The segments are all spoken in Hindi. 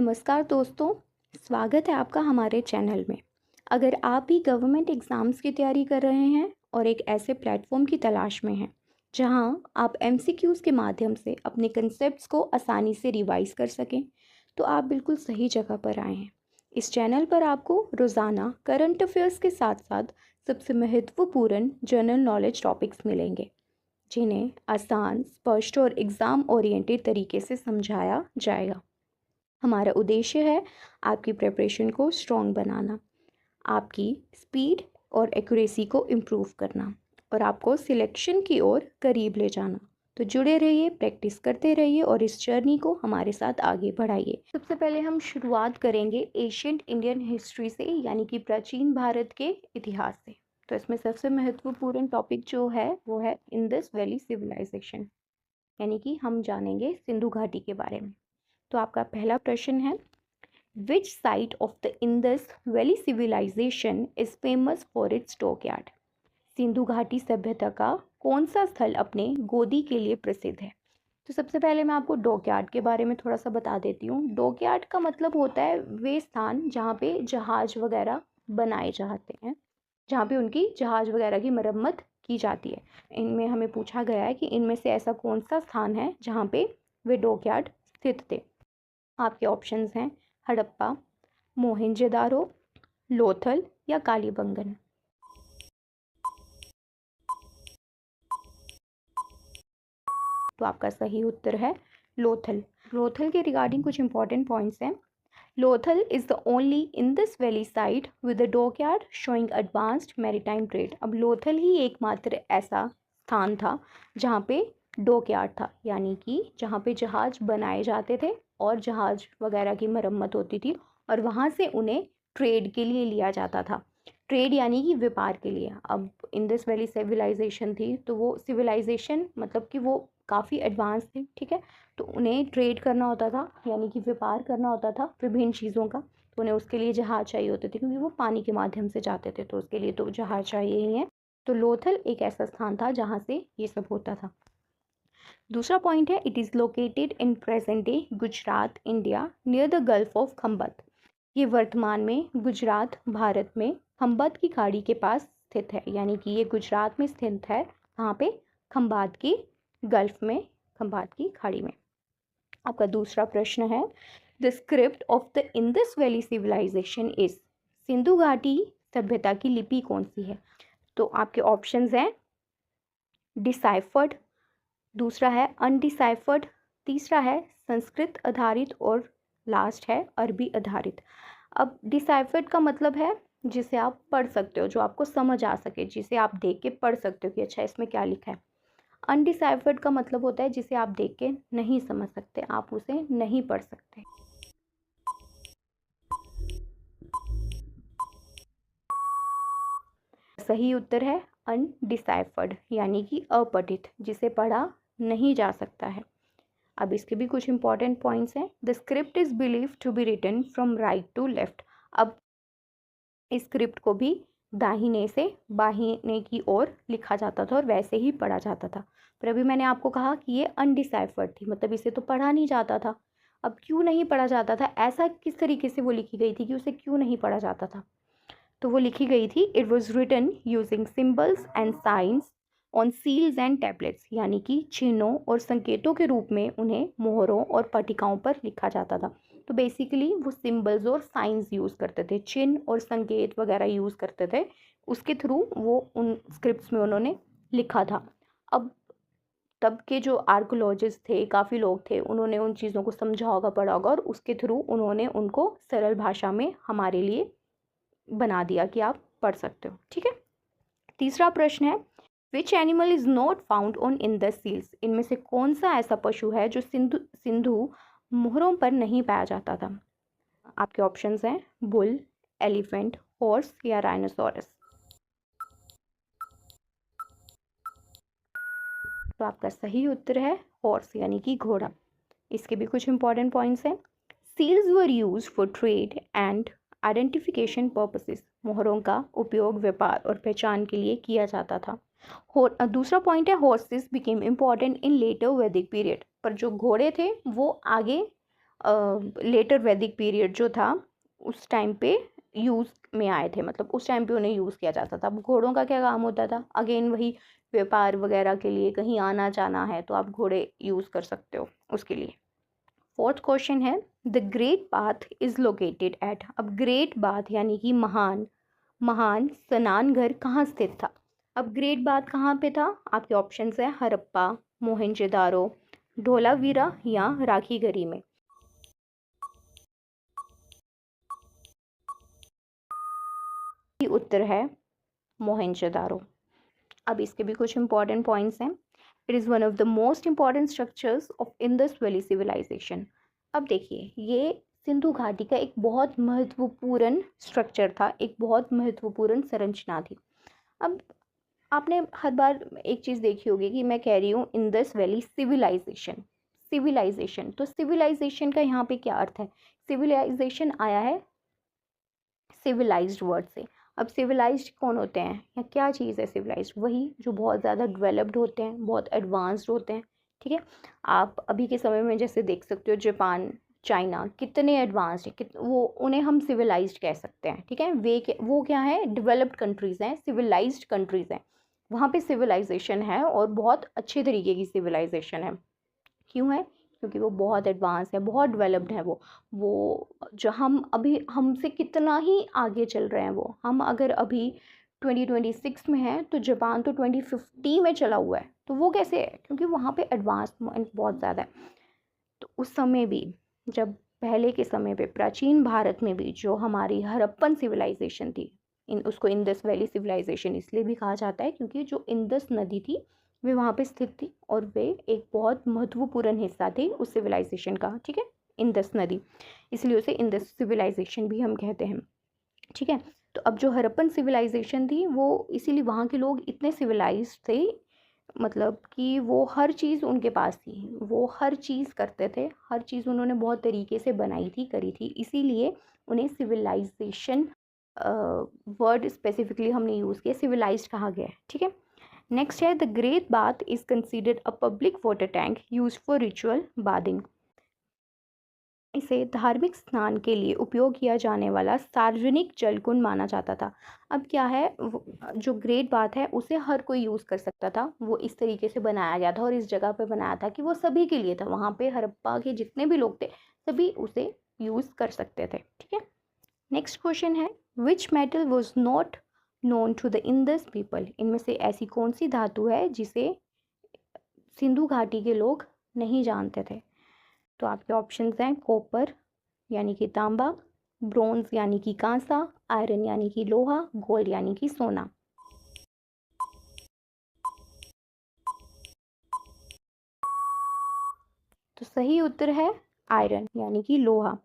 नमस्कार दोस्तों, स्वागत है आपका हमारे चैनल में। अगर आप भी गवर्नमेंट एग्ज़ाम्स की तैयारी कर रहे हैं और एक ऐसे प्लेटफॉर्म की तलाश में हैं जहां आप एमसीक्यूज़ के माध्यम से अपने कंसेप्ट्स को आसानी से रिवाइज कर सकें, तो आप बिल्कुल सही जगह पर आए हैं। इस चैनल पर आपको रोज़ाना करंट अफेयर्स के साथ साथ सबसे महत्वपूर्ण जनरल नॉलेज टॉपिक्स मिलेंगे, जिन्हें आसान, स्पष्ट और एग्ज़ाम ओरिएंटेड तरीके से समझाया जाएगा। हमारा उद्देश्य है आपकी प्रिपरेशन को स्ट्रॉन्ग बनाना, आपकी स्पीड और एक्यूरेसी को इम्प्रूव करना और आपको सिलेक्शन की ओर करीब ले जाना। तो जुड़े रहिए, प्रैक्टिस करते रहिए और इस जर्नी को हमारे साथ आगे बढ़ाइए। सबसे पहले हम शुरुआत करेंगे एशियंट इंडियन हिस्ट्री से, यानी कि प्राचीन भारत के इतिहास से। तो इसमें सबसे महत्वपूर्ण टॉपिक जो है वो है इंडस वैली सिविलाइजेशन, यानी कि हम जानेंगे सिंधु घाटी के बारे में। तो आपका पहला प्रश्न है, which site of the Indus valley civilisation is famous for its dockyard? Sindhu घाटी सभ्यता का कौन सा स्थल अपने गोदी के लिए प्रसिद्ध है? तो सबसे पहले मैं आपको डॉकयार्ड के बारे में थोड़ा सा बता देती हूँ। डॉकयार्ड का मतलब होता है वे स्थान जहाँ पे जहाज वगैरह बनाए जाते हैं, जहाँ पे उनकी जहाज वगैरह की मरम्मत की जाती है। इनमें हमें पूछा गया है कि इनमें से ऐसा कौन सा स्थान है जहाँ पे वे डॉकयार्ड स्थित थे। आपके ऑप्शंस हैं हड़प्पा, मोहेंजोदारो, लोथल या कालीबंगन। तो आपका सही उत्तर है लोथल। लोथल के रिगार्डिंग कुछ इंपॉर्टेंट पॉइंट्स हैं। Lothal is the only Indus valley site with a dockyard showing advanced maritime trade. अब लोथल ही एकमात्र ऐसा स्थान था जहाँ पे डॉकयार्ड था, यानी कि जहाँ पे जहाज बनाए जाते थे और जहाज वगैरह की मरम्मत होती थी और वहाँ से उन्हें ट्रेड के लिए लिया जाता था। ट्रेड यानी कि व्यापार के लिए। अब इंडस वैली सिविलाइजेशन थी, तो वो सिविलाइजेशन मतलब कि वो काफ़ी एडवांस थी, ठीक है। तो उन्हें ट्रेड करना होता था, यानी कि व्यापार करना होता था विभिन्न चीज़ों का। तो उन्हें उसके लिए जहाज चाहिए होते थे, क्योंकि वो पानी के माध्यम से जाते थे, तो उसके लिए तो जहाज चाहिए ही है। तो लोथल एक ऐसा स्थान था जहाँ से ये सब होता था। दूसरा पॉइंट है, it is located in present day Gujarat India near the gulf of Khambhat. ये वर्तमान में गुजरात भारत में खंबत की खाड़ी के पास स्थित है, यानी कि ये गुजरात में स्थित है। कहाँ पे? खंबात की गल्फ में, खंबात की खाड़ी में। आपका दूसरा प्रश्न है, the script of the Indus valley civilisation is. Sindhu घाटी सभ्यता की लिपि कौन सी है? तो आपके ऑप्शंस हैं डिसाइफर्ड, दूसरा है अनडिसाइफर्ड, तीसरा है संस्कृत आधारित और लास्ट है अरबी आधारित। अब डिसाइफर्ड का मतलब है जिसे आप पढ़ सकते हो, जो आपको समझ आ सके, जिसे आप देख के पढ़ सकते हो कि अच्छा इसमें क्या लिखा है। अनडिसाइफर्ड का मतलब होता है जिसे आप देख के नहीं समझ सकते, आप उसे नहीं पढ़ सकते। सही उत्तर है अनडिसाइफर्ड, यानी कि अपठित, जिसे पढ़ा नहीं जा सकता है। अब इसके भी कुछ इंपॉर्टेंट पॉइंट्स हैं। The script is believe to be written from right to left. अब इस स्क्रिप्ट को भी दाहिने से बाहिने की ओर लिखा जाता था और वैसे ही पढ़ा जाता था। पर अभी मैंने आपको कहा कि ये अनडिसाइफर्ड थी, मतलब इसे तो पढ़ा नहीं जाता था। अब क्यों नहीं पढ़ा जाता था, ऐसा किस तरीके से वो लिखी गई थी कि उसे क्यों नहीं पढ़ा जाता था? तो वो लिखी गई थी, it was written using symbols and signs on seals and tablets, यानी कि चिन्हों और संकेतों के रूप में उन्हें मोहरों और पट्टिकाओं पर लिखा जाता था। तो बेसिकली वो सिम्बल्स और साइंस यूज़ करते थे, चिन्ह और संकेत वगैरह यूज़ करते थे, उसके थ्रू वो उन स्क्रिप्ट्स में उन्होंने लिखा था। अब तब के जो आर्कोलॉजिस्ट थे, काफ़ी लोग थे, उन्होंने उन चीज़ों को समझा होगा, पढ़ा होगा और उसके थ्रू उन्होंने उनको सरल भाषा में हमारे लिए बना दिया कि आप पढ़ सकते हो, ठीक है। तीसरा प्रश्न है, which animal is not found on Indus seals? इनमें से कौन सा ऐसा पशु है जो सिंधु मोहरों पर नहीं पाया जाता था? आपके ऑप्शंस हैं बुल, एलिफेंट, हॉर्स या राइनोसोरस। तो आपका सही उत्तर है हॉर्स, यानी कि घोड़ा। इसके भी कुछ इंपॉर्टेंट पॉइंट्स हैं। Seals were used for trade and identification purposes. मोहरों का उपयोग व्यापार और पहचान के लिए किया जाता था। दूसरा पॉइंट है, horses became important in later Vedic period. पर जो घोड़े थे वो आगे लेटर वैदिक पीरियड जो था उस टाइम पे यूज़ में आए थे, मतलब उस टाइम पे उन्हें यूज़ किया जाता था। अब घोड़ों का क्या काम होता था, अगेन वही व्यापार वगैरह के लिए, कहीं आना जाना है तो आप घोड़े यूज़ कर सकते हो उसके लिए। फोर्थ क्वेश्चन है the great bath is located at. अब ग्रेट बाथ यानी कि महान महान स्नान घर कहाँ स्थित था। अब ग्रेट बाथ कहाँ पे था, आपके ऑप्शंस है हड़प्पा, मोहनजोदारो, धोलावीरा या राखीगढ़ी में। उत्तर है मोहनजोदारो। अब इसके भी कुछ इंपॉर्टेंट पॉइंट्स हैं। It is one of the most important structures of Indus valley civilisation. अब देखिए, ये सिंधु घाटी का एक बहुत महत्वपूर्ण स्ट्रक्चर था, एक बहुत महत्वपूर्ण संरचना थी। अब आपने हर बार एक चीज़ देखी होगी कि मैं कह रही हूँ इंडस वैली सिविलाइजेशन, सिविलाइजेशन, तो सिविलाइजेशन का यहाँ पे क्या अर्थ है। सिविलाइजेशन आया है सिविलाइज्ड वर्ड से। अब सिविलाइज्ड कौन होते हैं या क्या चीज़ है सिविलाइज्ड, वही जो बहुत ज़्यादा डेवलप्ड होते हैं, बहुत एडवांस्ड होते हैं। ठीक है, आप अभी के समय में जैसे देख सकते हो जापान, चाइना कितने एडवांस्ड है, वो उन्हें हम सिविलाइज्ड कह सकते हैं। ठीक है, वो क्या है, डेवलप्ड कंट्रीज़ हैं, सिविलाइज्ड कंट्रीज़ हैं, वहाँ पे सिविलाइजेशन है और बहुत अच्छे तरीके की सिविलाइजेशन है। क्यों है, क्योंकि वो बहुत एडवांस है, बहुत डेवलप्ड है। वो जो हम अभी हमसे कितना ही आगे चल रहे हैं, वो हम अगर अभी 2026 में हैं तो जापान तो 2050 में चला हुआ है। तो वो कैसे है, क्योंकि वहाँ पे एडवांसमेंट बहुत ज़्यादा है। तो उस समय भी, जब पहले के समय पे प्राचीन भारत में भी जो हमारी हड़प्पन सिविलाइजेशन थी, उसको इंडस वैली सिविलाइजेशन इसलिए भी कहा जाता है क्योंकि जो इंडस नदी थी वे वहाँ पे स्थित थी और वे एक बहुत महत्वपूर्ण हिस्सा थी उस सिविलाइजेशन का। ठीक है, इंडस नदी, इसलिए उसे इंडस सिविलाइजेशन भी हम कहते हैं। ठीक है, तो अब जो हड़प्पन सिविलाइजेशन थी वो इसीलिए वहाँ के लोग इतने सिविलाइज्ड थे, मतलब कि वो हर चीज़ उनके पास थी, वो हर चीज़ करते थे, हर चीज़ उन्होंने बहुत तरीके से बनाई थी, करी थी, इसीलिए उन्हें सिविलाइजेशन वर्ड स्पेसिफिकली हमने यूज़ किया, सिविलाइज्ड कहा गया है। ठीक है, नेक्स्ट है the great bath is considered a public water tank use for ritual bathing. इसे धार्मिक स्नान के लिए उपयोग किया जाने वाला सार्वजनिक जल कुंड माना जाता था। अब क्या है, जो ग्रेट बाथ है उसे हर कोई यूज़ कर सकता था, वो इस तरीके से बनाया गया था और इस जगह पे बनाया था कि वो सभी के लिए था, वहाँ पे हड़प्पा के जितने भी लोग थे सभी उसे यूज़ कर सकते थे। ठीक है, नेक्स्ट क्वेश्चन है which metal was not known to the Indus people. इनमें से ऐसी कौन सी धातु है जिसे सिंधु घाटी के लोग नहीं जानते थे। तो आपके ऑप्शंस हैं कॉपर यानी कि तांबा, ब्रोंज यानी कि कांसा, आयरन यानी कि लोहा, गोल्ड यानी कि सोना। तो सही उत्तर है आयरन यानी कि लोहा।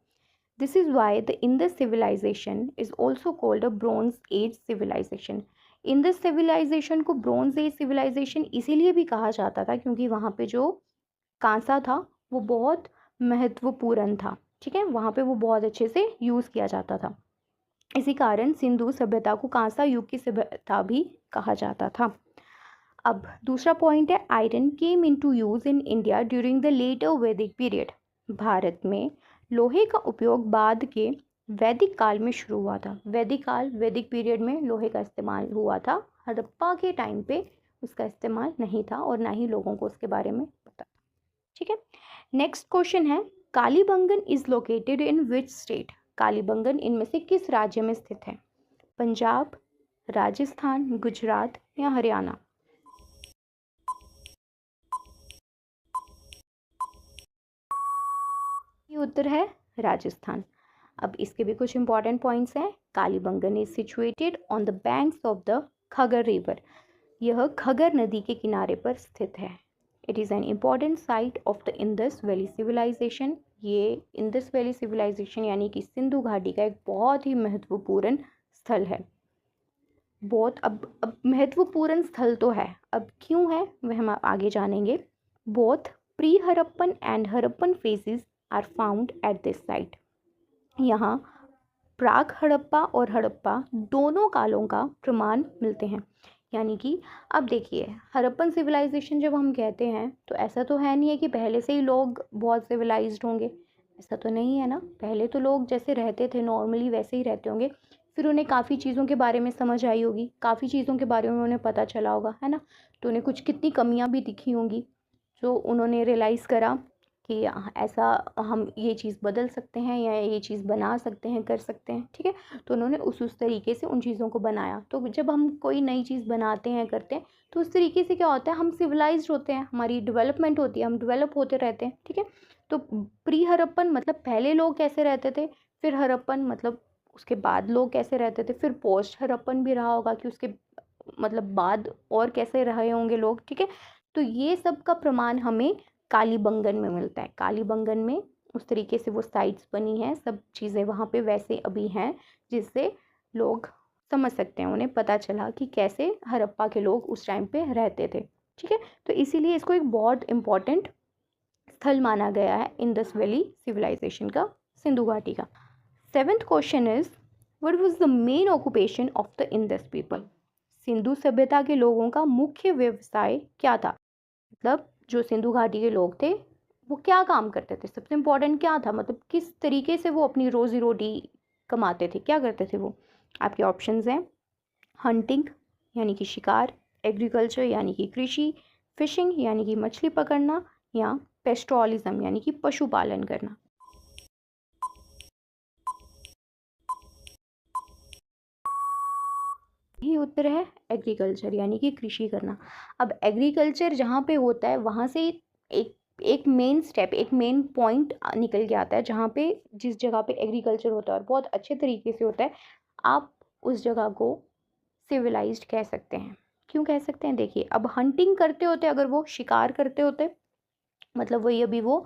This is why the Indus civilisation is also called a bronze age civilisation. Indus civilisation को ब्रोंज एज सिविलाइजेशन इसीलिए भी कहा जाता था क्योंकि वहाँ पे जो कांसा था वो बहुत महत्वपूर्ण था। ठीक है, वहाँ पे वो बहुत अच्छे से यूज़ किया जाता था, इसी कारण सिंधु सभ्यता को कांसा युग की सभ्यता भी कहा जाता था। अब दूसरा पॉइंट है iron came into use in India during the later Vedic period. Bharat में लोहे का उपयोग बाद के वैदिक काल में शुरू हुआ था। वैदिक काल, वैदिक पीरियड में लोहे का इस्तेमाल हुआ था, हड़प्पा के टाइम पे उसका इस्तेमाल नहीं था और ना ही लोगों को उसके बारे में पता। ठीक है, नेक्स्ट क्वेश्चन है Kalibangan is located in which state. Kalibangan इनमें से किस राज्य में स्थित है, पंजाब, राजस्थान, गुजरात या हरियाणा। ये उत्तर है राजस्थान। अब इसके भी कुछ इंपॉर्टेंट पॉइंट्स हैं। Kalibangan is situated on the banks of the Ghaggar river. यह खगर नदी के किनारे पर स्थित है। It is an important site of the Indus valley civilization. ये इंडस वैली सिविलाइजेशन यानी कि सिंधु घाटी का एक बहुत ही महत्वपूर्ण स्थल है। बहुत अब महत्वपूर्ण स्थल तो है, अब क्यों है वह हम आगे जानेंगे। Both pre Harappan and Harappan phases are found at this site. यहाँ प्राक हड़प्पा और हड़प्पा दोनों कालों का प्रमाण मिलते हैं। यानी कि अब देखिए, हड़प्पन सिविलाइजेशन जब हम कहते हैं तो ऐसा तो है नहीं है कि पहले से ही लोग बहुत सिविलाइज्ड होंगे, ऐसा तो नहीं है ना। पहले तो लोग जैसे रहते थे नॉर्मली वैसे ही रहते होंगे, फिर उन्हें काफ़ी चीज़ों के बारे में समझ आई होगी, काफ़ी चीज़ों के बारे में उन्हें पता चला होगा, है ना। तो उन्हें कुछ कितनी कमियां भी दिखी होंगी, जो उन्होंने रियलाइज़ करा कि ऐसा हम ये चीज़ बदल सकते हैं या ये चीज़ बना सकते हैं, कर सकते हैं, ठीक है। तो उन्होंने उस तरीके से उन चीज़ों को बनाया। तो जब हम कोई नई चीज़ बनाते हैं, करते हैं, तो उस तरीके से क्या होता है, हम सिविलाइज्ड होते हैं, हमारी डेवलपमेंट होती है, हम डेवलप होते रहते हैं, ठीक है। तो प्री हड़प्पन मतलब पहले लोग कैसे रहते थे, फिर हड़प्पन मतलब उसके बाद लोग कैसे रहते थे, फिर पोस्ट हड़प्पन भी रहा होगा कि उसके मतलब बाद और कैसे रहे होंगे लोग, ठीक है। तो ये सब का प्रमाण हमें कालीबंगन में मिलता है। कालीबंगन में उस तरीके से वो साइट्स बनी हैं, सब चीज़ें वहाँ पे वैसे अभी हैं, जिससे लोग समझ सकते हैं, उन्हें पता चला कि कैसे हड़प्पा के लोग उस टाइम पे रहते थे, ठीक है। तो इसीलिए इसको एक बहुत इम्पॉर्टेंट स्थल माना गया है इंडस वैली सिविलाइजेशन का, सिंधु घाटी का। Seventh question is, what was the main occupation of the Indus people. Sindhu सभ्यता के लोगों का मुख्य व्यवसाय क्या था, मतलब जो सिंधु घाटी के लोग थे वो क्या काम करते थे, सबसे इम्पोर्टेंट क्या था, मतलब किस तरीके से वो अपनी रोजी रोटी कमाते थे, क्या करते थे वो। आपके ऑप्शंस हैं हंटिंग यानी कि शिकार, एग्रीकल्चर यानी कि कृषि, फिशिंग यानी कि मछली पकड़ना, या पेस्ट्रोलिज्म यानी कि पशुपालन करना। यही उत्तर है एग्रीकल्चर यानी कि कृषि करना। अब एग्रीकल्चर जहाँ पे होता है वहाँ से एक एक मेन स्टेप, एक मेन पॉइंट निकल के आता है, जहाँ पे जिस जगह पे एग्रीकल्चर होता है और बहुत अच्छे तरीके से होता है, आप उस जगह को सिविलाइज्ड कह सकते हैं। क्यों कह सकते हैं, देखिए अब हंटिंग करते होते, अगर वो शिकार करते होते, मतलब वही अभी वो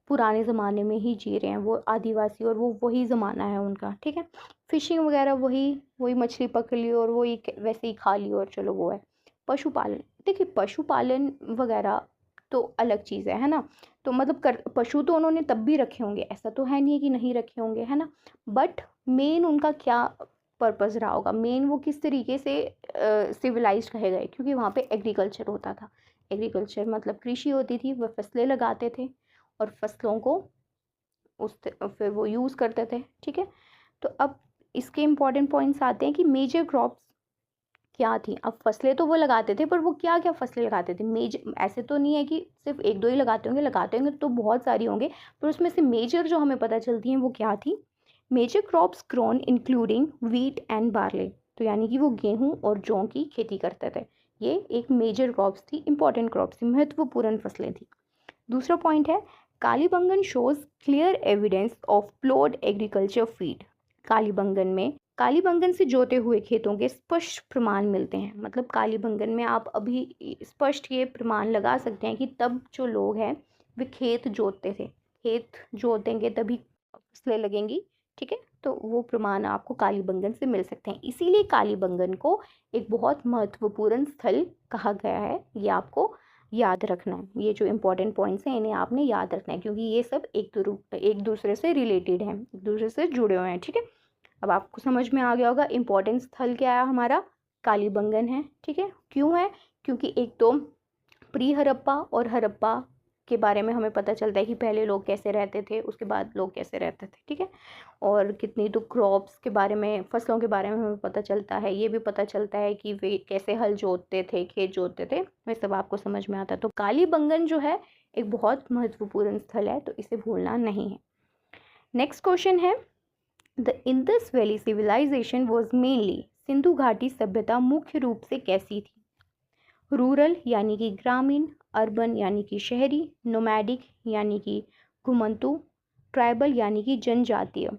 पुराने ज़माने में ही जी रहे हैं, वो आदिवासी, और वो वही ज़माना है उनका, ठीक है। फिशिंग वगैरह वही वही मछली पकड़ ली और वही वैसे ही खा ली, और चलो वो है। पशुपालन, देखिए पशुपालन वगैरह तो अलग चीज़ है ना। तो मतलब पशु तो उन्होंने तब भी रखे होंगे, ऐसा तो है नहीं है कि नहीं रखे होंगे, है ना। बट मेन उनका क्या पर्पज़ रहा होगा, मेन वो किस तरीके से सिविलाइज्ड कहे गए, क्योंकि वहाँ पे एग्रीकल्चर होता था। एग्रीकल्चर मतलब कृषि होती थी, वह फसलें लगाते थे और फसलों को फिर वो यूज़ करते थे, ठीक है। तो अब इसके इम्पॉर्टेंट पॉइंट्स आते हैं कि मेजर क्रॉप्स क्या थी। अब फसलें तो वो लगाते थे, पर वो क्या क्या फसलें लगाते थे, मेजर ऐसे तो नहीं है कि सिर्फ एक दो ही लगाते होंगे तो बहुत सारी होंगे, पर उसमें से मेजर जो हमें पता चलती हैं वो क्या थी। Major crops grown including wheat and barley, तो यानी कि वो गेहूँ और जौ की खेती करते थे। ये एक मेजर क्रॉप्स थी, इंपॉर्टेंट क्रॉप्स थी, महत्वपूर्ण फसलें थी। दूसरा पॉइंट है Kalibangan shows clear evidence of प्लोड agriculture feed. Kalibangan में कालीबंगन से जोते हुए खेतों के स्पष्ट प्रमाण मिलते हैं, मतलब कालीबंगन में आप अभी स्पष्ट ये प्रमाण लगा सकते हैं कि तब जो लोग हैं वे खेत जोतते थे, खेत जोतेंगे तभी फसलें लगेंगी, ठीक है। तो वो प्रमाण आपको कालीबंगन से मिल सकते हैं, इसीलिए कालीबंगन को एक बहुत महत्वपूर्ण स्थल कहा गया है। ये आपको याद रखना है, ये जो इंपॉर्टेंट पॉइंट्स हैं इन्हें आपने याद रखना है, क्योंकि ये सब एक दूसरे से रिलेटेड हैं, एक दूसरे से जुड़े हुए हैं, ठीक है। अब आपको समझ में आ गया होगा इम्पोर्टेंट स्थल क्या है हमारा, कालीबंगन है, ठीक है। क्यों है, क्योंकि एक तो प्री हड़प्पा और हड़प्पा के बारे में हमें पता चलता है कि पहले लोग कैसे रहते थे, उसके बाद लोग कैसे रहते थे, ठीक है। और कितनी तो क्रॉप्स के बारे में, फसलों के बारे में हमें पता चलता है, ये भी पता चलता है कि वे कैसे हल जोतते थे, खेत जोतते थे, वे सब आपको समझ में आता है। तो कालीबंगन जो है एक बहुत महत्वपूर्ण स्थल है, तो इसे भूलना नहीं है। नेक्स्ट क्वेश्चन है, the Indus valley civilisation was mainly, Sindhu घाटी सभ्यता मुख्य रूप से कैसी थी। रूरल यानी कि ग्रामीण, अर्बन यानी कि शहरी, नोमैडिक यानी कि घुमंतु, ट्राइबल यानी कि जनजातीय।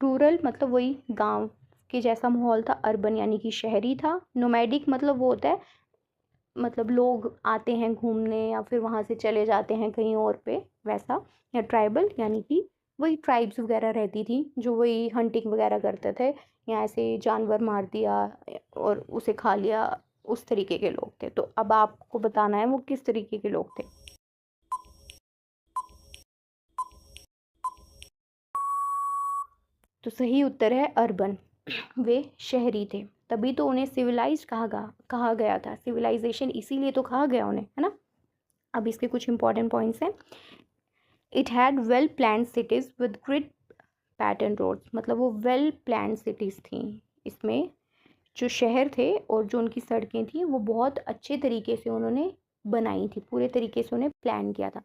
रूरल मतलब वही गांव के जैसा माहौल था, अर्बन यानी कि शहरी था, नोमैडिक मतलब वो होता है मतलब लोग आते हैं घूमने या फिर वहाँ से चले जाते हैं कहीं और पे, वैसा। या ट्राइबल यानी कि वही ट्राइब्स वगैरह रहती थी जो वही हंटिंग वगैरह करते थे, या ऐसे जानवर मार दिया और उसे खा लिया, उस तरीके के लोग थे। तो अब आपको बताना है वो किस तरीके के लोग थे। तो सही उत्तर है अर्बन, वे शहरी थे, तभी तो उन्हें सिविलाइज्ड कहा गया था, सिविलाइजेशन इसीलिए तो कहा गया उन्हें, है ना। अब इसके कुछ इंपॉर्टेंट पॉइंट्स हैं। It had well planned cities with grid pattern roads, मतलब वो वेल प्लान्ड सिटीज़ थी। इसमें जो शहर थे और जो उनकी सड़कें थी वो बहुत अच्छे तरीके से उन्होंने बनाई थी, पूरे तरीके से उन्हें प्लान किया था।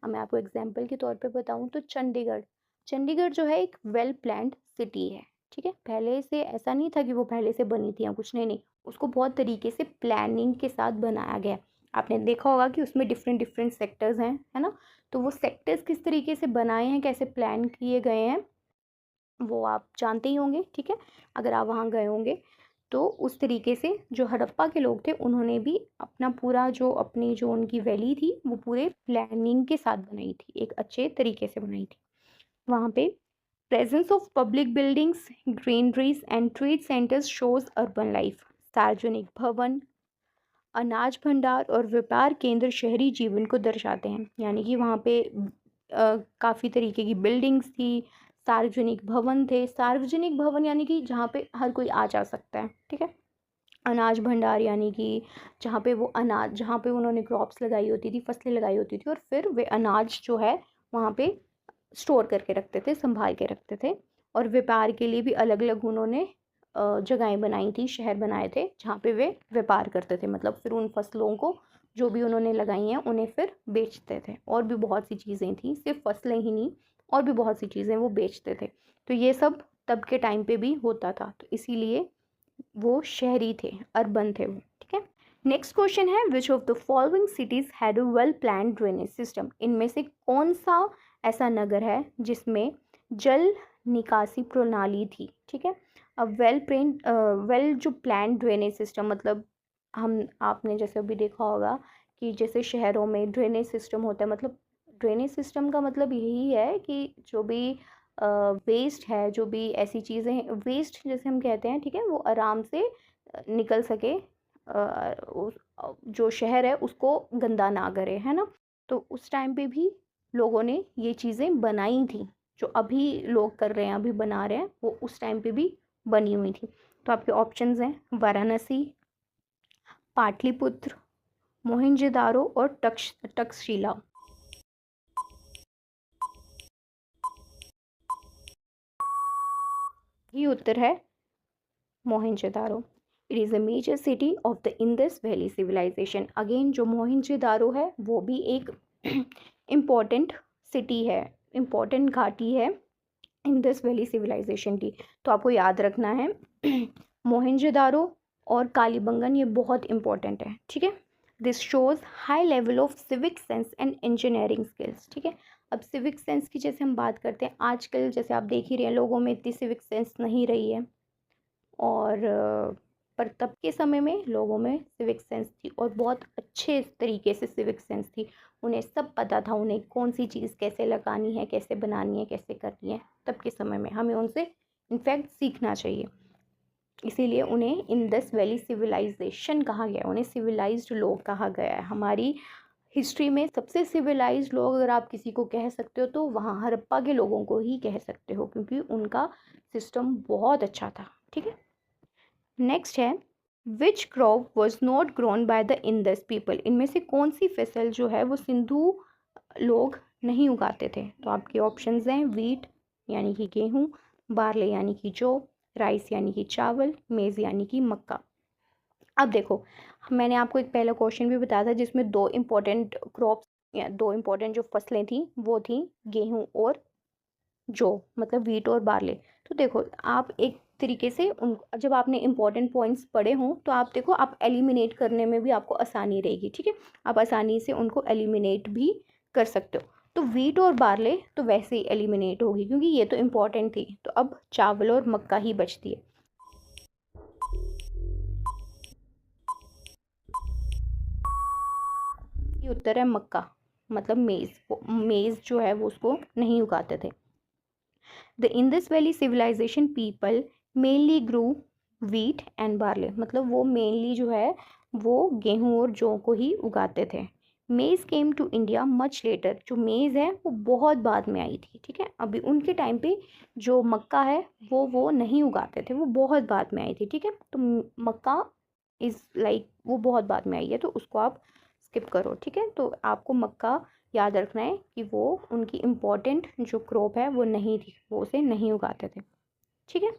अब मैं आपको एग्जांपल के तौर पे बताऊं तो चंडीगढ़, चंडीगढ़ जो है एक वेल प्लान्ड सिटी है, ठीक है। पहले से ऐसा नहीं था कि वो पहले से बनी थी या कुछ, नहीं नहीं, उसको बहुत तरीके से प्लानिंग के साथ बनाया गया। आपने देखा होगा कि उसमें डिफरेंट डिफरेंट सेक्टर्स हैं, है ना। तो वो सेक्टर्स किस तरीके से बनाए हैं, कैसे प्लान किए गए हैं, वो आप जानते ही होंगे, ठीक है, अगर आप वहाँ गए होंगे। तो उस तरीके से जो हड़प्पा के लोग थे उन्होंने भी अपना पूरा जो अपनी जो उनकी वैली थी वो पूरे प्लानिंग के साथ बनाई थी, एक अच्छे तरीके से बनाई थी। वहाँ पे presence of public buildings, greeneries and trade centres shows urban life. सार्वजनिक भवन, अनाज भंडार और व्यापार केंद्र शहरी जीवन को दर्शाते हैं। यानी कि वहाँ पे काफ़ी तरीके की बिल्डिंग्स थी, सार्वजनिक भवन थे। सार्वजनिक भवन यानी कि जहाँ पे हर कोई आ जा सकता है, ठीक है। अनाज भंडार यानी कि जहाँ पे वो अनाज, जहाँ पे उन्होंने क्रॉप्स लगाई होती थी, फसलें लगाई होती थी, और फिर वे अनाज जो है वहाँ पे स्टोर करके रखते थे, संभाल के रखते थे। और व्यापार के लिए भी अलग अलग उन्होंने जगहें बनाई थी, शहर बनाए थे जहाँ पे वे व्यापार करते थे, मतलब फिर उन फसलों को जो भी उन्होंने लगाई हैं उन्हें फिर बेचते थे। और भी बहुत सी चीज़ें थी, सिर्फ फसलें ही नहीं, और भी बहुत सी चीज़ें वो बेचते थे। तो ये सब तब के टाइम पे भी होता था, तो इसीलिए वो शहरी थे, अर्बन थे वो, ठीक है। नेक्स्ट क्वेश्चन है, which of the following cities had a well planned drainage system. इनमें से कौन सा ऐसा नगर है जिसमें जल निकासी प्रणाली थी, ठीक है। अब वेल जो प्लान ड्रेनेज सिस्टम, मतलब हम आपने जैसे अभी देखा होगा कि जैसे शहरों में ड्रेनेज सिस्टम होता है, मतलब ड्रेनेज सिस्टम का मतलब यही है कि जो भी वेस्ट है, जो भी ऐसी चीज़ें वेस्ट जैसे हम कहते हैं, ठीक है, वो आराम से निकल सके, जो शहर है उसको गंदा ना करे, है ना। तो उस टाइम पे भी लोगों ने ये चीज़ें बनाई थी, जो अभी लोग कर रहे हैं, अभी बना रहे हैं, वो उस टाइम पे भी बनी हुई थी। तो आपके ऑप्शंस हैं वाराणसी, पाटलिपुत्र, मोहनजोदारो और तक्षशिला। ये उत्तर है Mohenjodaro. It is a major city of the Indus valley civilisation. Again जो मोहनजोदारो है वो भी एक इम्पॉर्टेंट सिटी है, इम्पॉर्टेंट घाटी है इंडस वैली सिविलाइजेशन की। तो आपको याद रखना है मोहनजोदारो और कालीबंगन, ये बहुत इंपॉर्टेंट है, ठीक है। This shows high level of civic sense and engineering skills, ठीक है। अब सिविक सेंस की जैसे हम बात करते हैं, आजकल जैसे आप देख ही रहे हैं लोगों में इतनी सिविक सेंस नहीं रही है, और पर तब के समय में लोगों में सिविक सेंस थी, और बहुत अच्छे तरीके से सिविक सेंस थी। उन्हें सब पता था, उन्हें कौन सी चीज़ कैसे लगानी है, कैसे बनानी है, कैसे करनी है। तब के समय में हमें उनसे इनफैक्ट सीखना चाहिए, इसीलिए उन्हें इंडस वैली सिविलाइजेशन कहा गया, उन्हें सिविलाइज्ड लोग कहा गया है। हमारी हिस्ट्री में सबसे सिविलाइज्ड लोग अगर आप किसी को कह सकते हो तो वहाँ हड़प्पा के लोगों को ही कह सकते हो, क्योंकि उनका सिस्टम बहुत अच्छा था, ठीक है। नेक्स्ट है, which crop was not grown by the Indus people. इनमें से कौन सी फसल जो है वो सिंधु लोग नहीं उगाते थे। तो आपके ऑप्शंस हैं वीट यानी कि गेहूँ, बार्ले यानी कि जौ, राइस यानी कि चावल, मेज़ यानी कि मक्का। अब देखो, मैंने आपको एक पहला क्वेश्चन भी बताया था जिसमें दो इम्पोर्टेंट क्रॉप्स या दो इम्पोर्टेंट जो फसलें थी वो थी गेहूँ और जौ, मतलब वीट और बार्ले। तो देखो आप एक तरीके से उन, जब आपने इंपॉर्टेंट पॉइंट्स पढ़े हों तो आप देखो आप एलिमिनेट करने में भी आपको आसानी रहेगी, ठीक है। आप आसानी से उनको एलिमिनेट भी कर सकते हो। तो वीट और बार्ले तो वैसे ही एलिमिनेट होगी क्योंकि ये तो इम्पॉर्टेंट थी। तो अब चावल और मक्का ही बचती है। ये उत्तर है मक्का, मतलब मेज़ जो है वो उसको नहीं उगाते थे। The Indus valley civilisation people mainly grew wheat and barley, मतलब वो मेनली जो है वो गेहूँ और जौ को ही उगाते थे। Maize came to India much later, जो मेज़ है वो बहुत बाद में आई थी, ठीक है। अभी उनके टाइम पे जो मक्का है वो नहीं उगाते थे, वो बहुत बाद में आई थी, ठीक है। तो मक्का इज़ लाइक वो बहुत बाद में आई है, तो उसको आप स्किप करो, ठीक है। तो आपको मक्का याद रखना है कि वो उनकी इम्पॉर्टेंट जो क्रॉप है वो नहीं थी, वो उसे नहीं उगाते थे। ठीक है,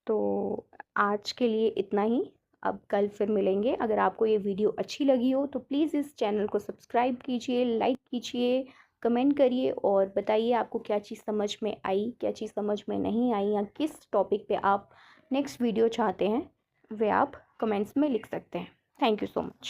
तो आज के लिए इतना ही। अब कल फिर मिलेंगे। अगर आपको ये वीडियो अच्छी लगी हो तो प्लीज़ इस चैनल को सब्सक्राइब कीजिए, लाइक कीजिए, कमेंट करिए और बताइए आपको क्या चीज़ समझ में आई, क्या चीज़ समझ में नहीं आई, या किस टॉपिक पे आप नेक्स्ट वीडियो चाहते हैं, वे आप कमेंट्स में लिख सकते हैं। Thank you so much.